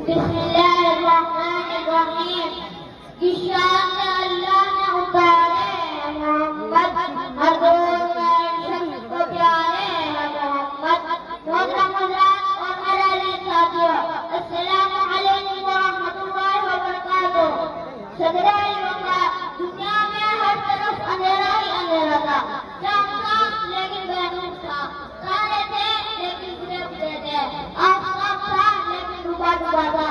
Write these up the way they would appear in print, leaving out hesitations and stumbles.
بسم اللہ الرحمن الرحیم. کی شان اللہ نے اتارے محمد ہر روز شخص کو پیارے محمد. رمضان اور ہمارے ساتھیوں السلام علیکم ورحمۃ اللہ وبرکاتہ. صدرائے وفات دنیا میں ہر طرف اندھیرا ہی اندھیرا تھا. چاند تھا لیکن بینور تھا. تارے تھے لیکن گرفتے تھے. آفتاب تھا لیکن ڈوبا ڈوبا تھا.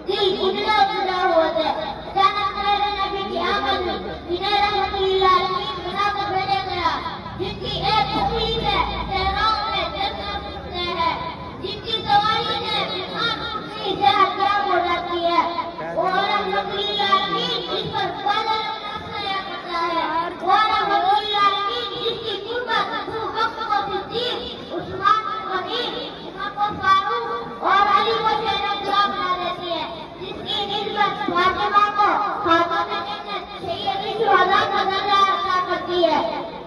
دل اجڑا اجڑا ہوا تھے. اچانک میرے نبی کی آمد جنہیں رحمت للعالمین بنا کر بھیجا گیا. جن کی ایک تقریب ہے صحراؤں میں جلسہ سنتے ہیں. جن کی سواری نے بیمار کسی سے ہتھیار ہو جاتی ہے. وہ رحمت للعالمین جس پر بادل سایہ کرتا ہے. وہ رحمت للعالمین جس کی قربت ابو بکر و صدیق عثمان غنی عمر و فاروق اور علی کو شہنشاہ بنا دیتی ہے. جس کی نسبت فاطمہ کو خاتون جنت سیدی شہداء کا درجہ عطا کرتی ہے.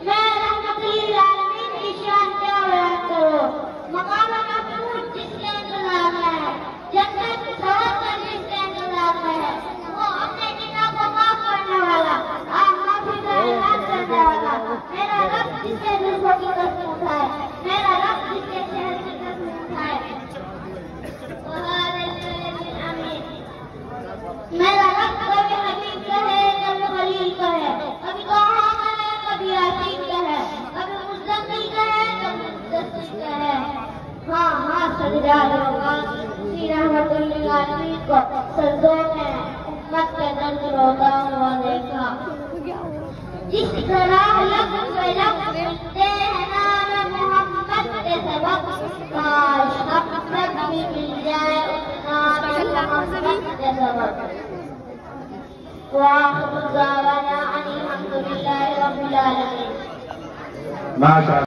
میں رحمت للعالمین کی شان کیا بیان کروں. مقام محمود جس کے انتظار میں ہے. جنت سوچ جس کے انتظار میں ہے. وہ اپنے گناہ کو معاف کرنے والا معافی کا اعلان کرنے والا. میرا رب جس کے دلوں کی قسم اٹھائے. میرا رب جس کے شہر کی قسم اٹھائے. میرا رب کبھی حبیب کا ہے کبھی خلیل کا ہے. کبھی توحا کا ہے کبھی یاسین کا ہے. کبھی مزمل کا ہے کبھی مدثر کا ہے. ہاں ہاں سجدہ ہوگا اسی رحمت للعالمین کو سجدوں میں امت کے درد روتا ہوا دیکھا. جس طرح لفظ پہ لفظ ملتے ہیں نام محمد کے سبب. کاش اب تک بھی مل جائے اس نام محمد کے سبب. وآخر دعوانا ان الحمد للہ رب العالمین.